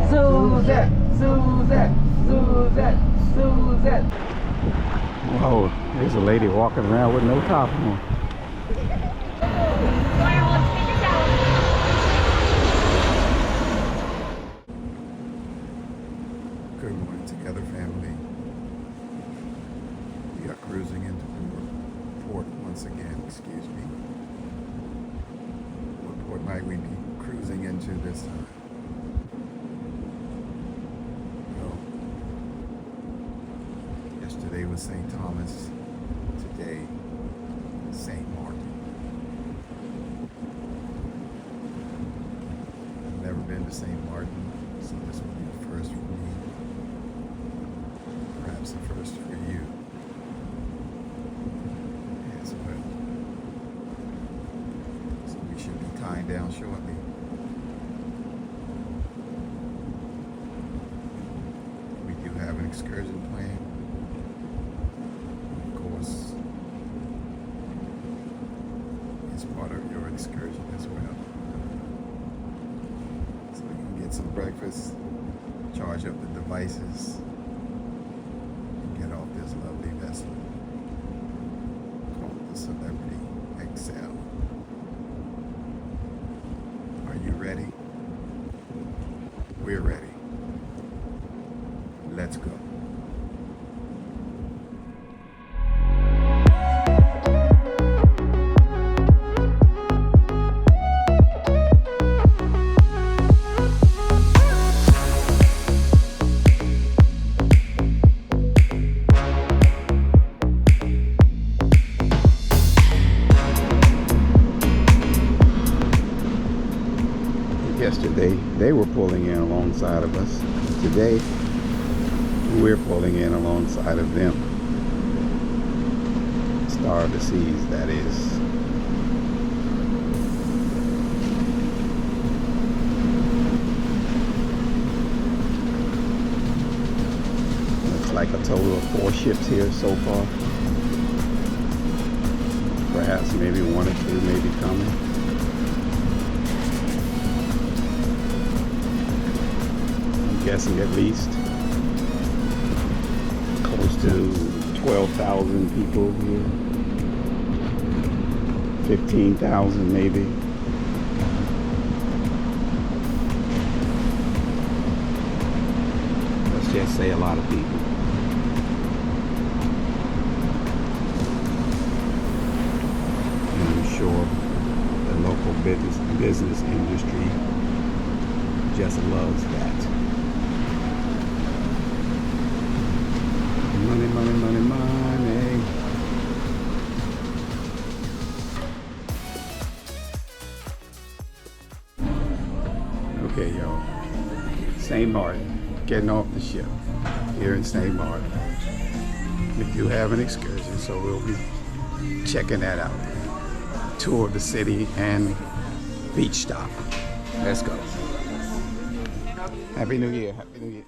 Suzette, Suzette, Suzette, Suzette. Whoa, there's a lady walking around with no top on. Good morning together, family. We are cruising into port once again, excuse me. What port might we be cruising into this time? Well, yesterday was St. Thomas, today St. Martin. I've never been to St. Martin, so this will be the first for me. Perhaps the first for you as well. So we should be tying down shortly. We do have an excursion plan. Of course, it's part of your excursion as well. So we can get some breakfast, charge up the devices, get off this lovely vessel called the Celebrity Xcel. Are you ready? We're ready. Let's go. Yesterday, they were pulling in alongside of us. Today, we're pulling in alongside of them. Star of the Seas, that is. Looks like a total of 4 ships here so far. Perhaps maybe 1 or 2 may be coming. Guessing at least close to 12,000 people here, 15,000 maybe. Let's just say a lot of people. And I'm sure the local business industry just loves that. Money, money, money, money. Okay, y'all. St. Martin. Getting off the ship here in St. Martin. We do have an excursion, so we'll be checking that out. Tour of the city and beach stop. Let's go. Happy New Year. Happy New Year.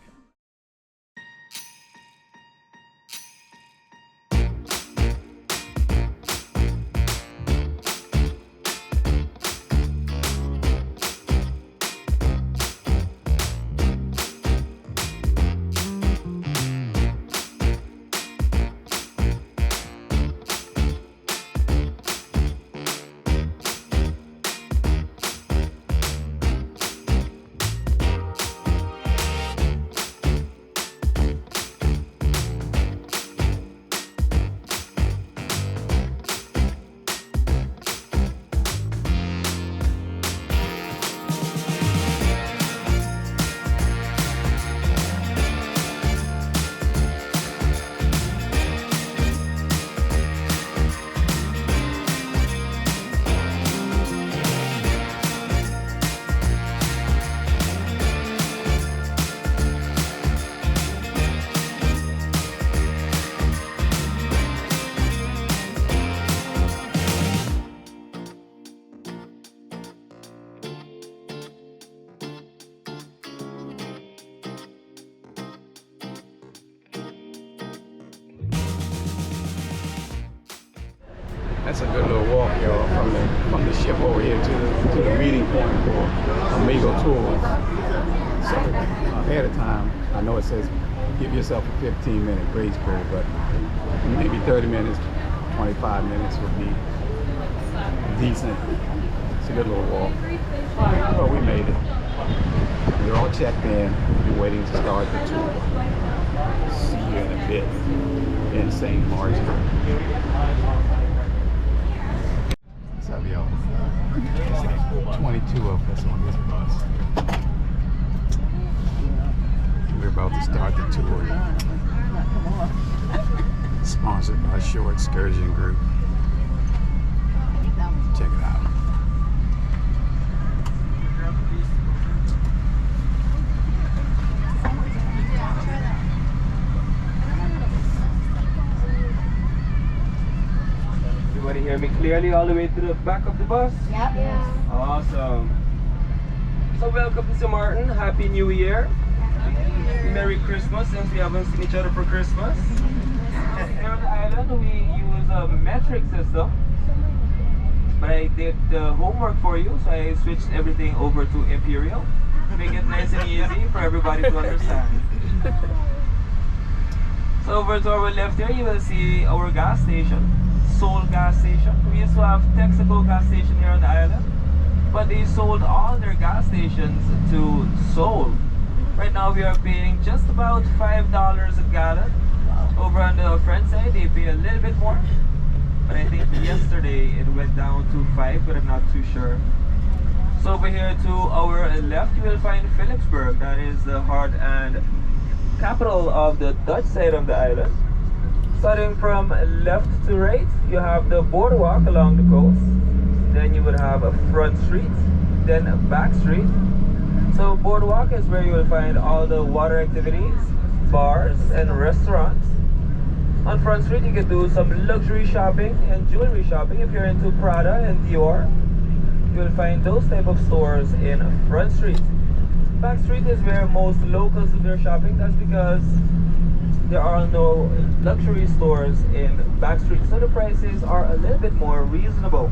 That's a good little walk, y'all, from the ship over here to the meeting point for Amigo Tours. So ahead of time. I know it says give yourself a 15-minute grace period, but maybe 30 minutes, 25 minutes would be decent. It's a good little walk. Oh, we made it. We're all checked in. We're waiting to start the tour. See you in a bit in St. Martin. What's up, y'all? 22 of us on this bus. We're about to start the tour. Sponsored by Shore Excursion Group. Check it out. Everybody hear me clearly all the way to the back of the bus? Yep. Yeah. Awesome. So welcome to St. Martin. Happy New Year. Merry Christmas, since we haven't seen each other for Christmas. Here on the island we use a metric system. But I did the homework for you, so I switched everything over to imperial. Make it nice and easy for everybody to understand. So over to our left here you will see our gas station. Seoul gas station. We used to have Texaco gas station here on the island, but they sold all their gas stations to Seoul. Right now we are paying just about $5 a gallon. Over on the French side they pay a little bit more, but I think yesterday it went down to 5, but I'm not too sure. So over here to our left you will find Philipsburg. That is the heart and capital of the Dutch side of the island. Starting from left to right, you have the boardwalk along the coast. Then you would have a front street, then a back street. So boardwalk is where you will find all the water activities, bars, and restaurants. On front street, you can do some luxury shopping and jewelry shopping. If you're into Prada and Dior, you will find those type of stores in front street. Back street is where most locals do their shopping. That's because there are no luxury stores in Backstreet, so the prices are a little bit more reasonable.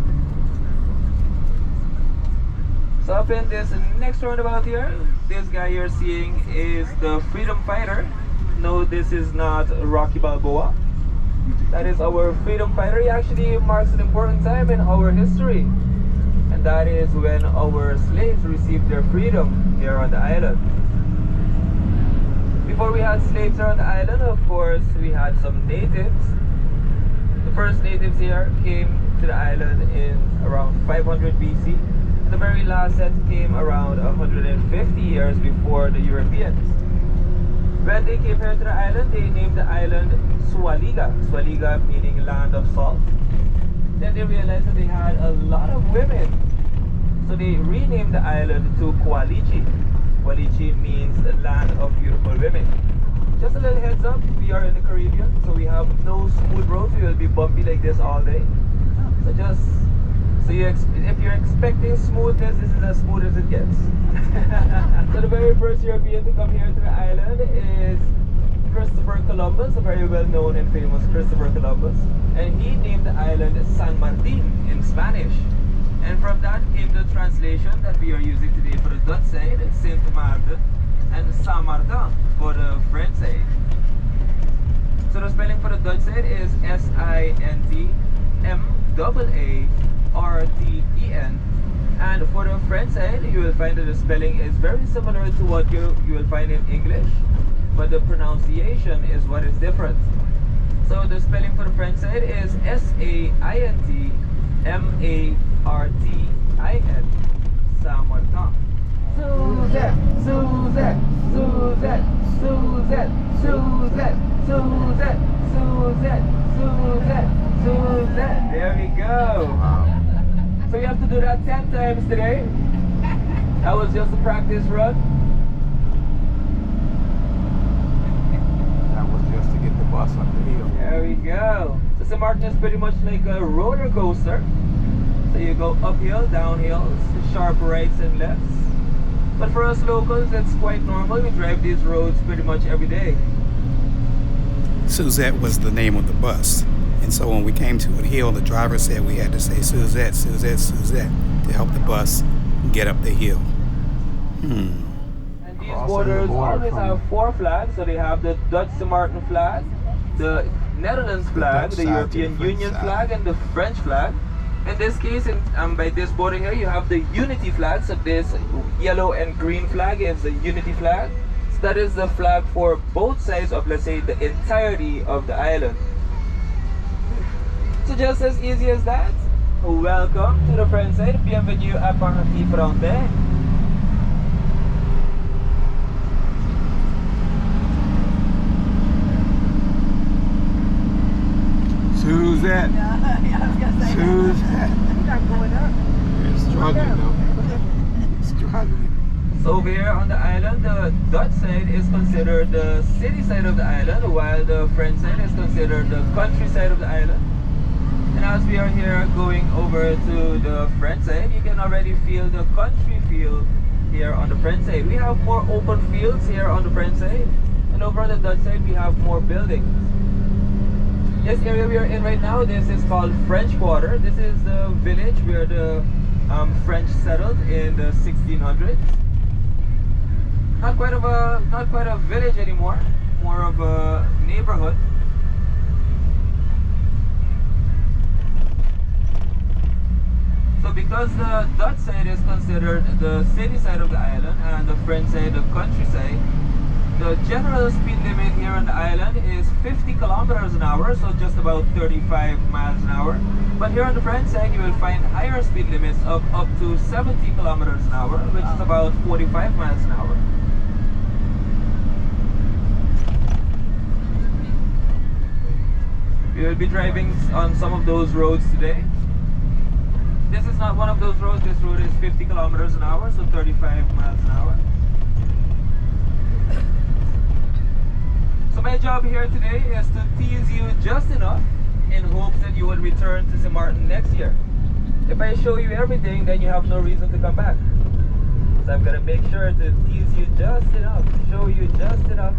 So up in this next roundabout here, this guy you're seeing is the Freedom Fighter. No, this is not Rocky Balboa. That is our Freedom Fighter. He actually marks an important time in our history, and that is when our slaves received their freedom here on the island. Before we had slaves here on the island, of course, we had some natives. The first natives here came to the island in around 500 BC. The very last set came around 150 years before the Europeans. When they came here to the island, they named the island Swaliga. Swaliga meaning land of salt. Then they realized that they had a lot of women, so they renamed the island to Kwalichi. Kwalichi means the land of beautiful women. Just a little heads up, we are in the Caribbean, so we have no smooth roads. We will be bumpy like this all day. So if you're expecting smoothness, this is as smooth as it gets. So the very first European to come here to the island is Christopher Columbus, a very well-known and famous Christopher Columbus. And he named the island San Martin in Spanish. And from that came the translation that we are using today for the Dutch side, Saint Martin, and Saint Martin for the French side. So the spelling for the Dutch side is SINTMAARTEN, and for the French side you will find that the spelling is very similar to what you will find in English, but the pronunciation is what is different. So the spelling for the French side is SAINTMARTIN, Saint Martin. Suzette, Suzette, Suzette, Suzette, Suzette, Suzette, Suzette, Suzette, Suzette. There we go. So you have to do that 10 times today. That was just a practice run. That was just to get the bus up the hill. There we go. So St. Martin is pretty much like a roller coaster. So you go uphill, downhill, sharp rights and lefts. But for us locals, it's quite normal. We drive these roads pretty much every day. Suzette was the name of the bus. And so when we came to a hill, the driver said we had to say Suzette, Suzette, Suzette to help the bus get up the hill. And these Crossing the borders border always from- have four flags. So they have the Dutch Sint Maarten flag, the Netherlands flag, Dutch the side to European the French Union side. flag, and the French flag. In this case, by this border here, you have the unity flag. So this yellow and green flag is the unity flag. So that is the flag for both sides of, let's say, the entirety of the island. So just as easy as that, welcome to the French side. Bienvenue à Partie Frontière. Suzette. Suzette. It's struggling though. Struggling. So over here on the island, the Dutch side is considered the city side of the island, while the French side is considered the countryside of the island. And as we are here going over to the French side, you can already feel the country feel here on the French side. We have more open fields here on the French side, and over on the Dutch side we have more buildings. This area we are in right now, this is called French Quarter. This is the village where the French settled in the 1600s. Not quite a village anymore, more of a neighborhood. So because the Dutch side is considered the city side of the island and the French side the countryside, the general speed limit here on the island is 50 kilometers an hour, so just about 35 miles an hour. But here on the French side, you will find higher speed limits of up to 70 kilometers an hour, which is about 45 miles an hour. We will be driving on some of those roads today. This is not one of those roads. This road is 50 kilometers an hour, so 35 miles an hour. So my job here today is to tease you just enough in hopes that you will return to Sint Maarten next year. If I show you everything, then you have no reason to come back. So I'm gonna make sure to tease you just enough, show you just enough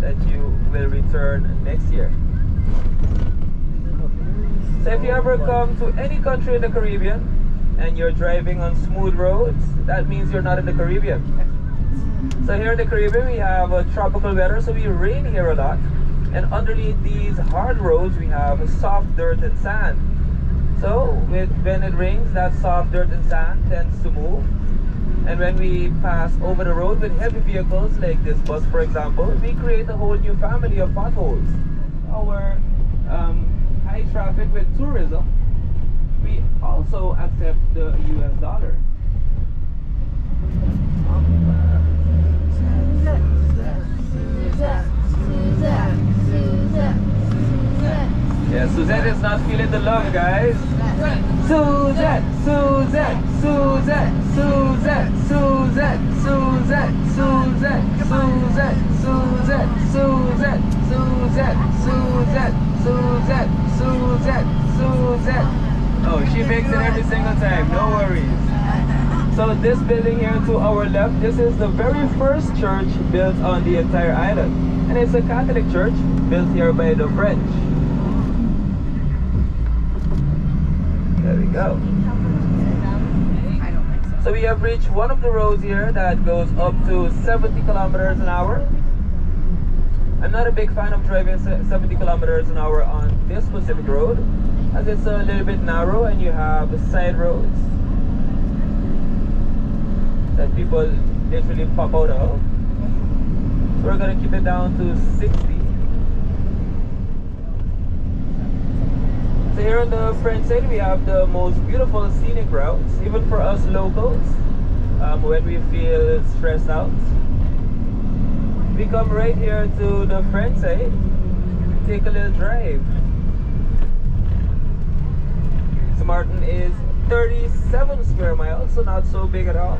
that you will return next year. So if you ever come to any country in the Caribbean and you're driving on smooth roads, that means you're not in the Caribbean. So here in the Caribbean we have tropical weather, so we rain here a lot. And underneath these hard roads we have soft dirt and sand. So when it rains, that soft dirt and sand tends to move. And when we pass over the road with heavy vehicles like this bus for example, we create a whole new family of potholes. Our high traffic with tourism, we also accept the US dollar. Yeah, Suzette is not feeling the love, guys. Suzette, Suzette, Suzette, Suzette, Suzette, Suzette, Suzette, Suzette, Suzette, Suzette, Suzette, Suzette, Suzette, Suzette, Suzette. Oh, she makes it every single time, no worries. So this building here to our left, this is the very first church built on the entire island. And it's a Catholic church built here by the French. There we go. So we have reached one of the roads here that goes up to 70 kilometers an hour. I'm not a big fan of driving 70 kilometers an hour on this specific road, as it's a little bit narrow and you have side roads that people literally pop out of. So we're gonna keep it down to 60. So here on the French side we have the most beautiful scenic routes, even for us locals, when we feel stressed out. We come right here to the French side, take a little drive. Sint Maarten is 37 square miles, so not so big at all.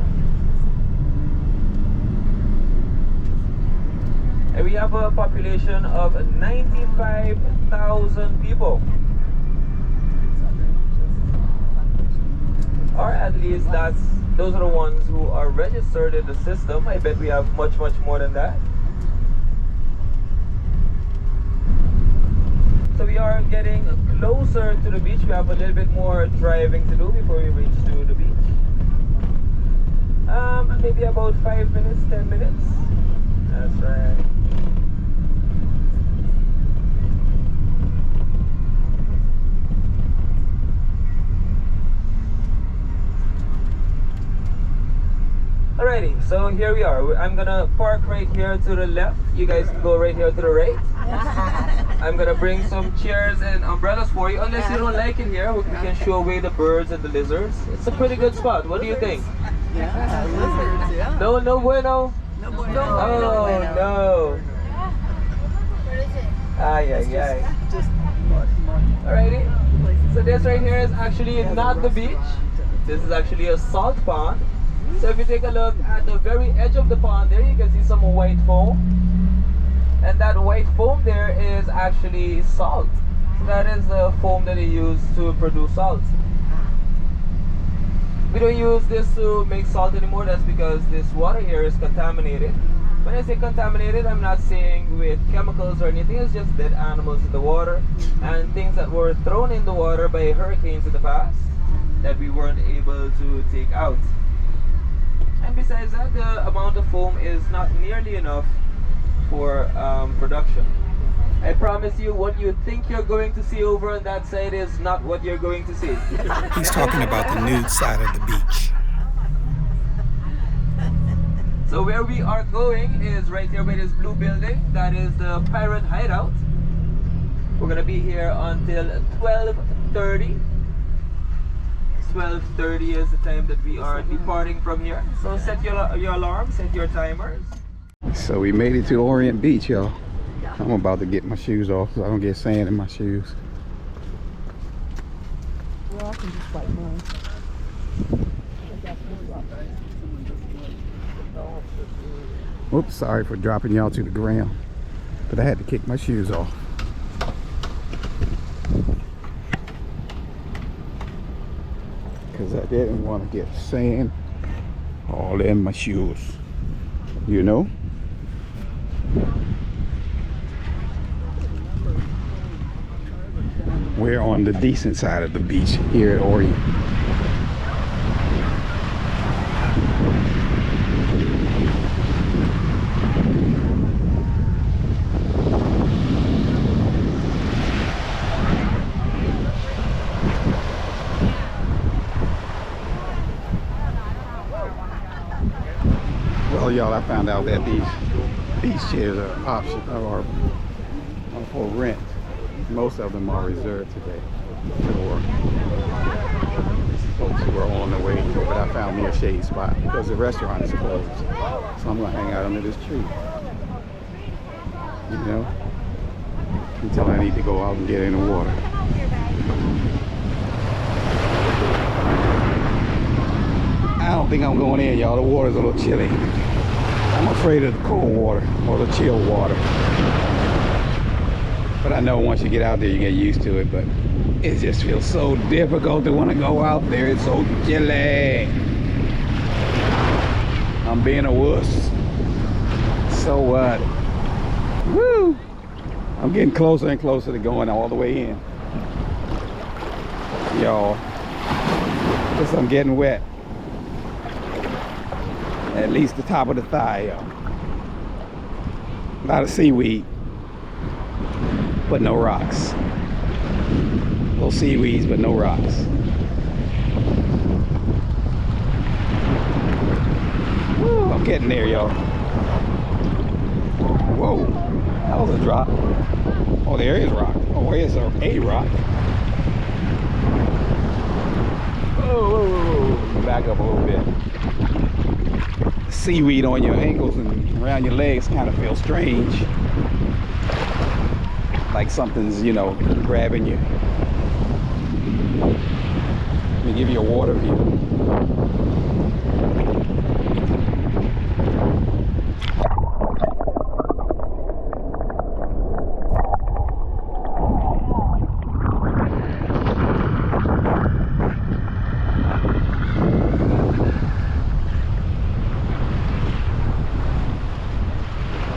And we have a population of 95,000 people. Or at least those are the ones who are registered in the system. I bet we have much more than that. So we are getting closer to the beach. We have a little bit more driving to do before we reach to the beach. Maybe about 5 minutes, 10 minutes. That's right. Alrighty, so here we are. I'm gonna park right here to the left. You guys can go right here to the right. I'm gonna bring some chairs and umbrellas for you. Unless you don't like it here, we can show away the birds and the lizards. It's a pretty good spot. What do you think? Yeah, lizards, yeah. No, no bueno. No bueno. Oh no. What is it? Ay, ay, ay. Just mud. Alrighty. So this right here is actually not the beach. This is actually a salt pond. So if you take a look at the very edge of the pond there, you can see some white foam. And that white foam there is actually salt. So that is the foam that they use to produce salt. We don't use this to make salt anymore. That's because this water here is contaminated. When I say contaminated, I'm not saying with chemicals or anything. It's just dead animals in the water and things that were thrown in the water by hurricanes in the past that we weren't able to take out. And besides that, the amount of foam is not nearly enough for production. I promise you, what you think you're going to see over on that side is not what you're going to see. He's talking about the nude side of the beach. So where we are going is right there by this blue building. That is the pirate hideout. We're gonna be here until 12:30. 12:30 is the time that we are departing from here. So set your alarm, set your timers. So we made it to Orient Beach, y'all. I'm about to get my shoes off so I don't get sand in my shoes. Well, I can just wipe mine. Oops, sorry for dropping y'all to the ground. But I had to kick my shoes off. Because I didn't want to get sand all in my shoes. You know? We're on the decent side of the beach here at Orient. Well, y'all, I found out that these chairs are option or for rent. Most of them are reserved today for folks who are on their way. But I found me a shade spot because the restaurant is closed. So I'm gonna hang out under this tree. You know, until I need to go out and get in the water. I don't think I'm going in, y'all. The water's a little chilly. I'm afraid of the cold water or the chill water. But I know once you get out there, you get used to it. But it just feels so difficult to want to go out there. It's so chilly. I'm being a wuss. So what? Woo! I'm getting closer and closer to going all the way in. Y'all, because I'm getting wet. At least the top of the thigh, y'all. A lot of seaweed, but no rocks. Little seaweeds, but no rocks. Woo, I'm getting there, y'all. Whoa, that was a drop. Oh, there is rock. Oh, there's a rock. Whoa, back up a little bit. Seaweed on your ankles and around your legs kind of feels strange. Like something's, you know, grabbing you. Let me give you a water view.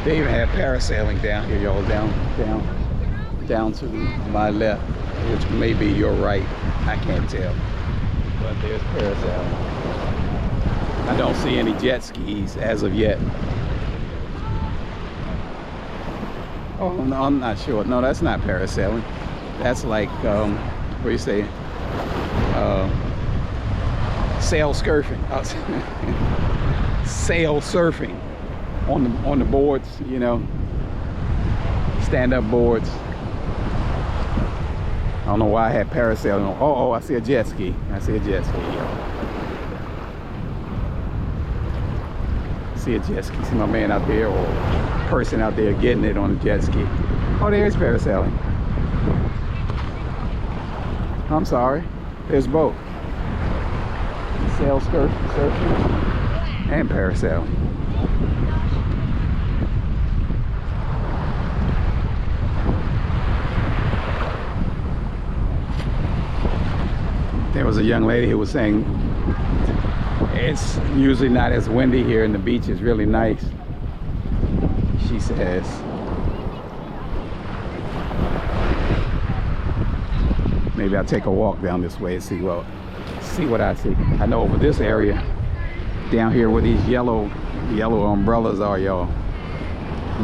They even have parasailing down here, y'all, down to my left, which may be your right. I can't tell, but there's parasailing. I don't see any jet skis as of yet. Oh, no, I'm not sure. No, that's not parasailing. That's like, what do you say? Sail surfing. Sail surfing on the boards, you know, stand-up boards. I don't know why I had parasailing. Oh, I see a jet ski. I see a jet ski. See a jet ski. See my man out there, or person out there getting it on a jet ski. Oh, there's parasailing. I'm sorry. There's both. Sail surfing and parasailing. There was a young lady who was saying it's usually not as windy here and the beach is really nice, she says. Maybe I'll take a walk down this way and see what I see. I know over this area down here where these yellow umbrellas are, y'all,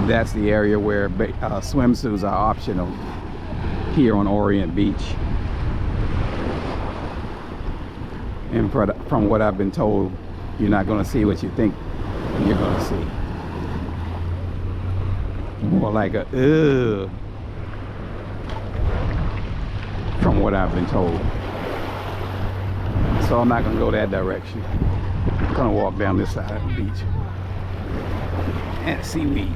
that's the area where swimsuits are optional here on Orient Beach. And from what I've been told, you're not going to see what you think you're going to see. More like a ugh, from what I've been told. So I'm not going to go that direction. I'm going to walk down this side of the beach and seaweed.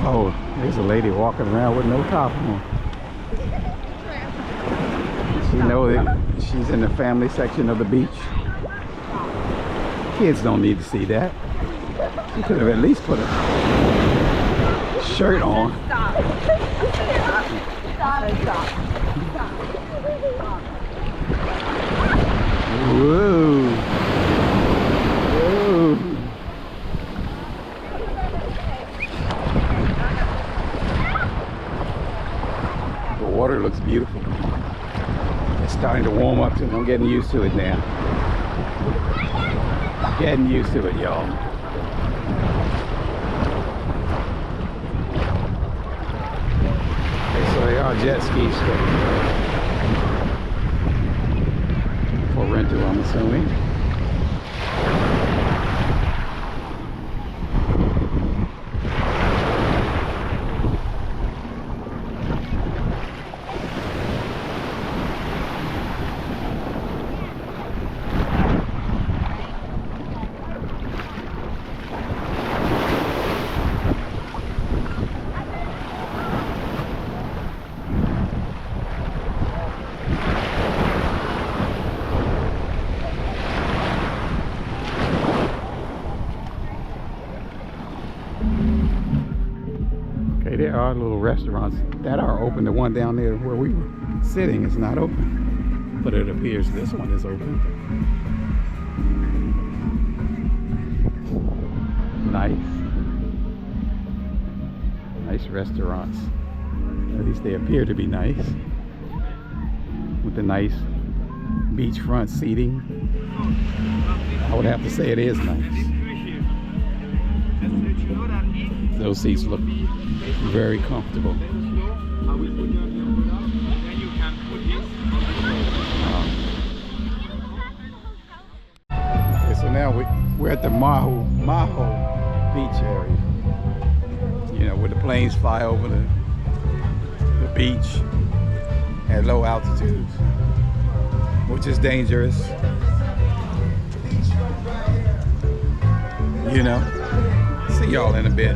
Whoa, there's a lady walking around with no top on. She knows that she's in the family section of the beach. Kids don't need to see that. She could have at least put a shirt on. Whoa. Whoa. The water looks beautiful. It's starting to warm up, so I'm getting used to it now. Getting used to it, y'all. Okay, so they are jet skis for rental, I'm assuming. There are little restaurants that are open. The one down there where we were sitting is not open, but it appears this one is open. Nice restaurants. At least they appear to be nice, with the nice beachfront seating. I would have to say it is nice. Those seats look very comfortable. Okay, so now we're at the Maho beach area. You know, where the planes fly over the beach at low altitudes, which is dangerous. You know. See y'all in a bit.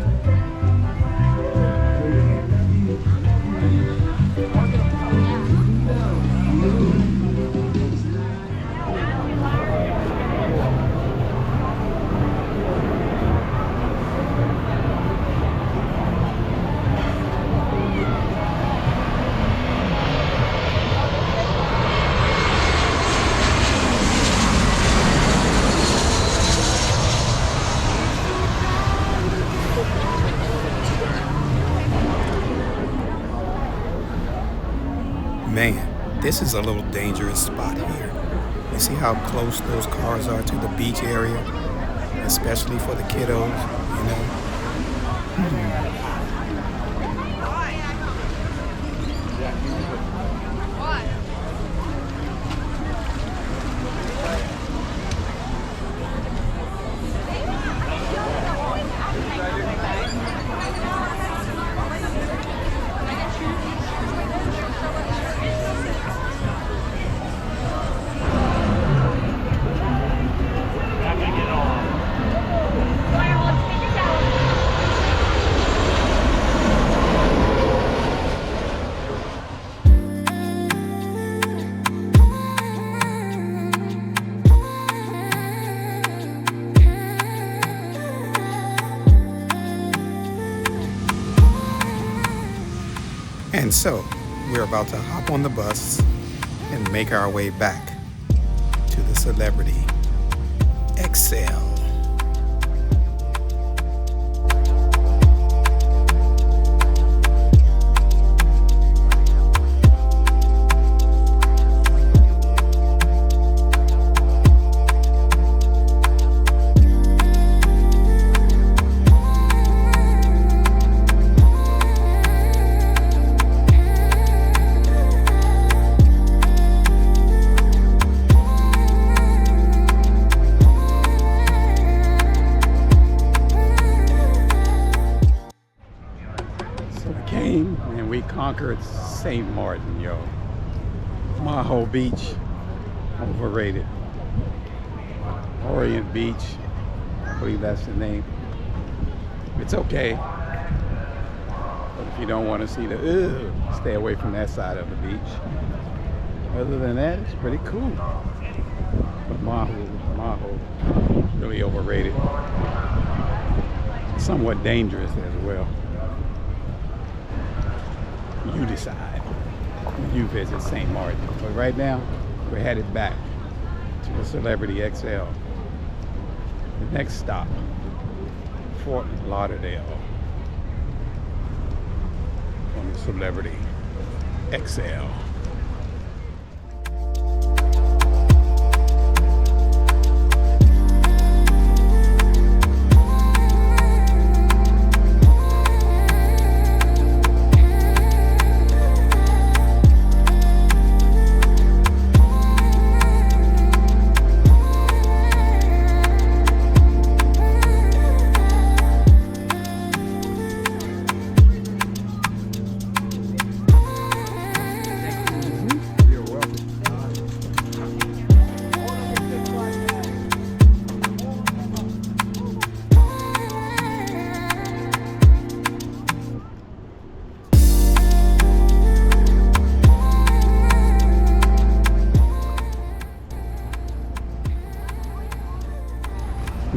Man, this is a little dangerous spot here. You see how close those cars are to the beach area, especially for the kiddos, you know. And so, we're about to hop on the bus and make our way back to the celebrity Xcel. And we conquered St. Martin, yo. Maho Beach, overrated. Orient Beach, I believe that's the name. It's okay, but if you don't want to see the stay away from that side of the beach. Other than that, it's pretty cool. But Maho, really overrated. Somewhat dangerous as well. You decide when you visit St. Martin. But right now, we're headed back to the Celebrity Xcel. The next stop, Fort Lauderdale, on the Celebrity Xcel.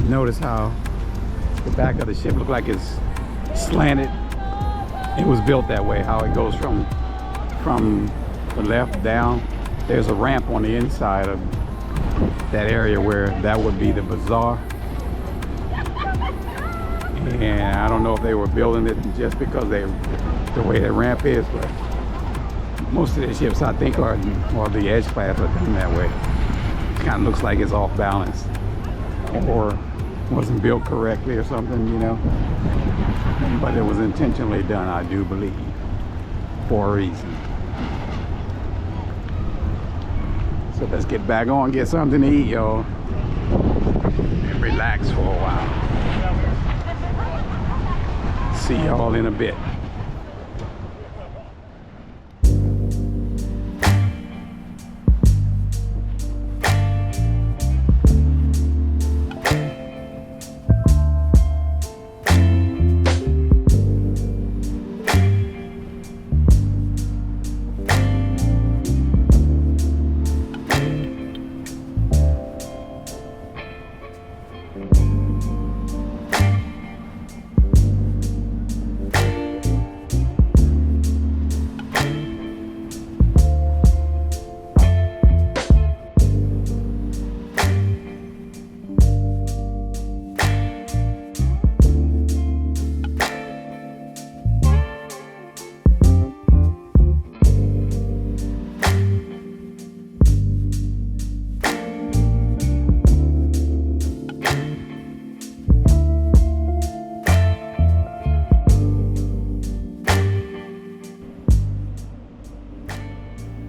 Notice how the back of the ship looked like it's slanted. It was built that way, how it goes from the left down. There's a ramp on the inside of that area where that would be the bazaar. And I don't know if they were building it just because the way the ramp is, but most of the ships I think are, or the Edge class are done that way. It kind of looks like it's off balance or wasn't built correctly or something, you know. But it was intentionally done, I do believe, for a reason. So let's get back on, get something to eat, y'all, and relax for a while. See y'all in a bit.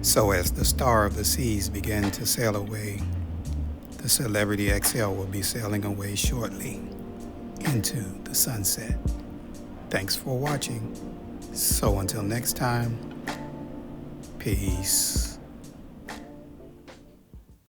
So as the Star of the Seas begin to sail away, the Celebrity Xcel will be sailing away shortly into the sunset. Thanks for watching. So until next time, peace.